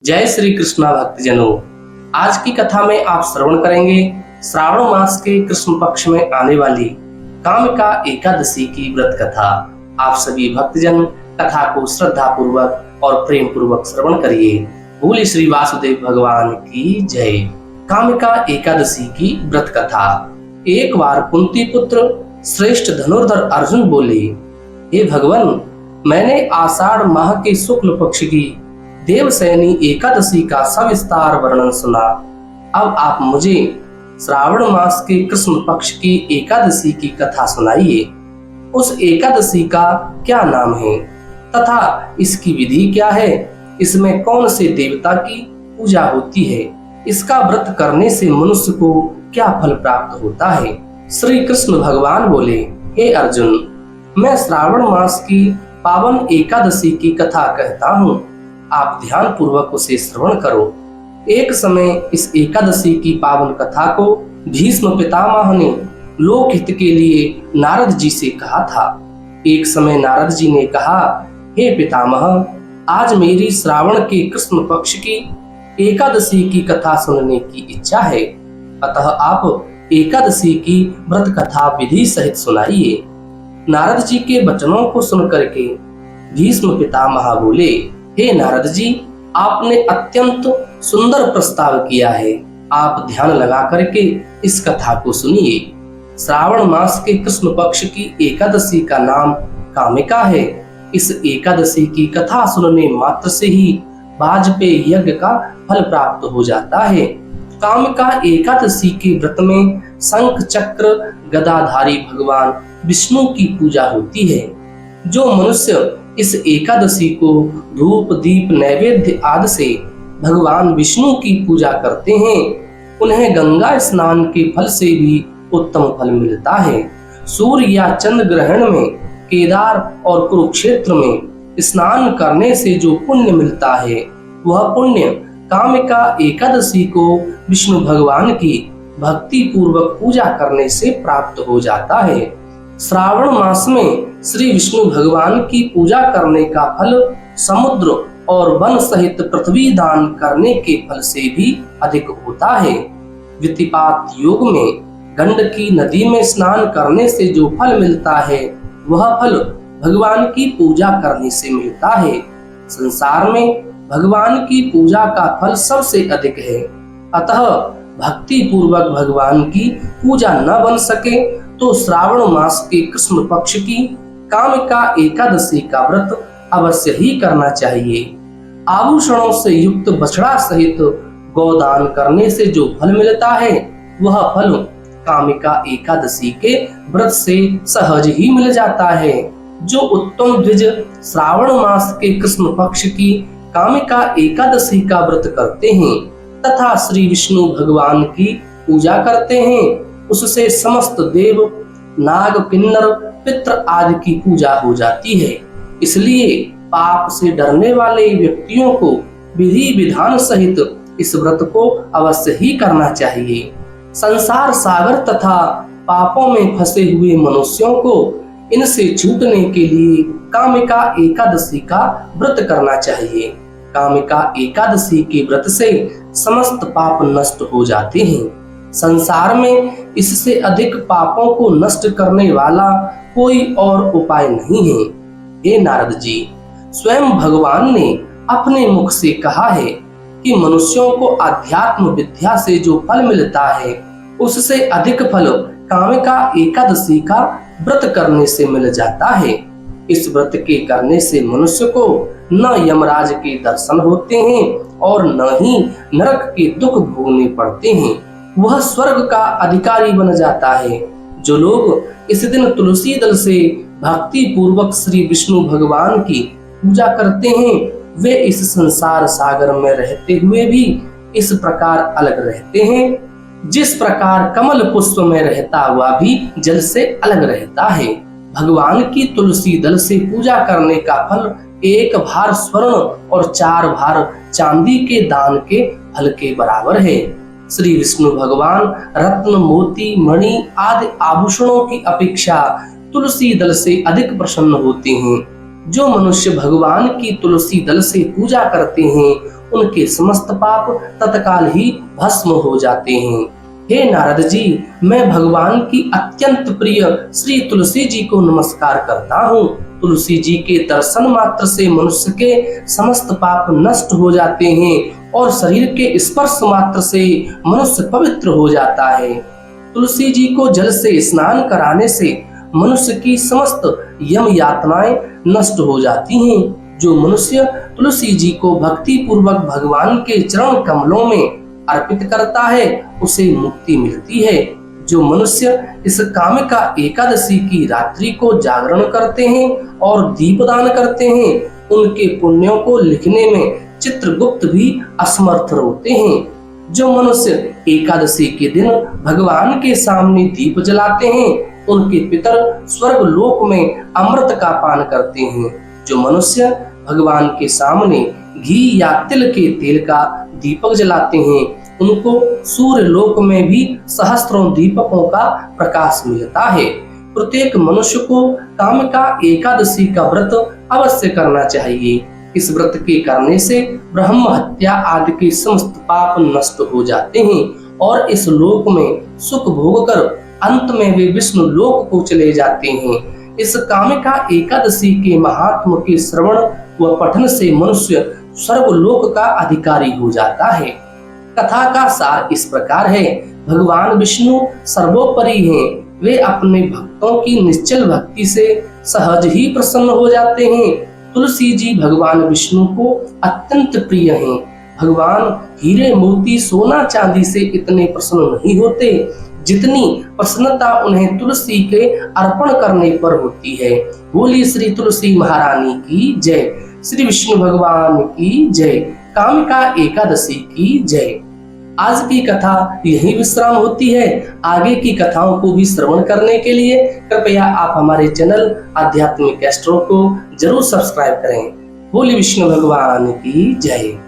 जय श्री कृष्णा भक्तजनों। आज की कथा में आप श्रवण करेंगे श्रावण मास के कृष्ण पक्ष में आने वाली कामिका एकादशी की व्रत कथा। आप सभी भक्तजन कथा को श्रद्धा पूर्वक और प्रेम पूर्वक श्रवण करिए। बोले श्री वासुदेव भगवान की जय। कामिका एकादशी की व्रत कथा। एक बार कुंती पुत्र श्रेष्ठ धनुर्धर अर्जुन बोले, हे भगवान, मैंने आषाढ़ माह के शुक्ल पक्ष की देवसैनी एकादशी का सविस्तार वर्णन सुना। अब आप मुझे श्रावण मास के कृष्ण पक्ष की एकादशी की कथा सुनाइए। उस एकादशी का क्या नाम है तथा इसकी विधि क्या है? इसमें कौन से देवता की पूजा होती है? इसका व्रत करने से मनुष्य को क्या फल प्राप्त होता है? श्री कृष्ण भगवान बोले, हे अर्जुन, मैं श्रावण मास की पावन एकादशी की कथा कहता हूँ। आप ध्यान पूर्वक उसे श्रवण करो। एक समय इस एकादशी की पावन कथा को भीष्म पितामह ने लोकहित के लिए नारद जी से कहा था। एक समय नारद जी ने कहा, हे पितामह, आज मेरी श्रावण के कृष्ण पक्ष की एकादशी की कथा सुनने की इच्छा है, अतः आप एकादशी की व्रत कथा विधि सहित सुनाइए। नारद जी के वचनों को सुनकर के भीष्म पितामह बोले, हे नारद जी, आपने अत्यंत सुंदर प्रस्ताव किया है। आप ध्यान लगा करके इस कथा को सुनिए। श्रावण मास के कृष्ण पक्ष की एकादशी का नाम कामिका है। इस एकादशी की कथा सुनने मात्र से ही वाजपेय यज्ञ का फल प्राप्त हो जाता है। कामिका एकादशी के व्रत में शंख चक्र गदाधारी भगवान विष्णु की पूजा होती है। जो मनुष्य इस एकादशी को धूप दीप नैवेद्य आदि से भगवान विष्णु की पूजा करते हैं, उन्हें गंगा स्नान के फल से भी उत्तम फल मिलता है। सूर्य या चंद्र ग्रहण में, केदार और कुरुक्षेत्र में स्नान करने से जो पुण्य मिलता है, वह पुण्य कामिका एकादशी को विष्णु भगवान की भक्ति पूर्वक पूजा करने से प्राप्त हो जाता है। श्रावण मास में श्री विष्णु भगवान की पूजा करने का फल समुद्र और वन सहित पृथ्वी दान करने के फल से भी अधिक होता है। वितिपात योग में गंडकी नदी में स्नान करने से जो फल मिलता है, वह फल भगवान की पूजा करने से मिलता है। संसार में भगवान की पूजा का फल सबसे अधिक है, अतः भक्ति पूर्वक भगवान की पूजा न बन सके तो श्रावण मास के कृष्ण पक्ष की कामिका एकादशी का व्रत अवश्य ही करना चाहिए। आभूषणों से युक्त बछड़ा सहित गोदान करने से जो फल मिलता है, वह फल कामिका एकादशी के व्रत से सहज ही मिल जाता है। जो उत्तम द्विज श्रावण मास के कृष्ण पक्ष की कामिका एकादशी का व्रत करते हैं तथा श्री विष्णु भगवान की पूजा करते हैं, उससे समस्त देव, नाग, किन्नर, पितृ आदि की पूजा हो जाती है। इसलिए पाप से डरने वाले व्यक्तियों को विधि विधान सहित इस व्रत को अवश्य ही करना चाहिए। संसार सागर तथा पापों में फंसे हुए मनुष्यों को इनसे छूटने के लिए कामिका एकादशी का व्रत करना चाहिए। कामिका एकादशी के व्रत से समस्त पाप नष्ट हो जाते हैं। संसार में इससे अधिक पापों को नष्ट करने वाला कोई और उपाय नहीं है। हे नारद जी, स्वयं भगवान ने अपने मुख से कहा है कि मनुष्यों को आध्यात्म विद्या से जो फल मिलता है, उससे अधिक फल कामिका एकादशी का व्रत करने से मिल जाता है। इस व्रत के करने से मनुष्य को न यमराज के दर्शन होते हैं और न ही नरक के दुख भोगने पड़ते हैं। वह स्वर्ग का अधिकारी बन जाता है। जो लोग इस दिन तुलसी दल से भक्ति पूर्वक श्री विष्णु भगवान की पूजा करते हैं, वे इस संसार सागर में रहते हुए भी इस प्रकार अलग रहते हैं, जिस प्रकार कमल पुष्प में रहता हुआ भी जल से अलग रहता है। भगवान की तुलसी दल से पूजा करने का फल 1 भार स्वर्ण और 4 भार चांदी के दान के फल के बराबर है। श्री विष्णु भगवान रत्न, मोती, मणि आदि आभूषणों की अपेक्षा तुलसी दल से अधिक प्रसन्न होते हैं। जो मनुष्य भगवान की तुलसी दल से पूजा करते हैं, उनके समस्त पाप तत्काल ही भस्म हो जाते हैं। हे नारद जी, मैं भगवान की अत्यंत प्रिय श्री तुलसी जी को नमस्कार करता हूँ। तुलसी जी के दर्शन मात्र से मनुष्य के समस्त पाप नष्ट हो जाते हैं और शरीर के स्पर्श मात्र से मनुष्य पवित्र हो जाता है। तुलसी जी को जल से स्नान कराने से मनुष्य की समस्त यम यातनाएं नष्ट हो जाती हैं। जो मनुष्य तुलसी जी को भक्ति पूर्वक भगवान के चरण कमलों में अर्पित करता है उसे मुक्ति मिलती है। जो मनुष्य इस कामिका एकादशी की रात्रि को जागरण करते हैं और दीपदान करते हैं, उनके पुण्यों को लिखने में चित्रगुप्त भी असमर्थ होते हैं। जो मनुष्य एकादशी के दिन भगवान के सामने दीप जलाते हैं, उनके पितर स्वर्ग लोक में अमृत का पान करते हैं। जो मनुष्य भगवान के सामने घी या तिल के तेल का दीपक जलाते हैं, उनको सूर्य लोक में भी सहस्त्रों दीपकों का प्रकाश मिलता है। प्रत्येक मनुष्य को कामिका एकादशी का व्रत अवश्य करना चाहिए। इस व्रत के करने से ब्रह्म हत्या आदि के समस्त पाप नष्ट हो जाते हैं और इस लोक में सुख भोग कर अंत में वे विष्णु लोक को चले जाते हैं। इस कामिका एकादशी के महात्म के श्रवण व पठन से मनुष्य स्वर्ग लोक का अधिकारी हो जाता है। कथा का सार इस प्रकार है। भगवान विष्णु सर्वोपरि हैं। वे अपने भक्तों की निश्चल भक्ति से सहज ही प्रसन्न हो जाते हैं। तुलसी जी भगवान विष्णु को अत्यंत प्रिय हैं। भगवान हीरे मोती सोना चांदी से इतने प्रसन्न नहीं होते जितनी प्रसन्नता उन्हें तुलसी के अर्पण करने पर होती है। बोली श्री तुलसी महारानी की जय। श्री विष्णु भगवान की जय। कामिका एकादशी की जय। आज की कथा यही विश्राम होती है। आगे की कथाओं को भी श्रवण करने के लिए कृपया आप हमारे चैनल आध्यात्मिक एस्ट्रो को जरूर सब्सक्राइब करें। बोली विष्णु भगवान की जय।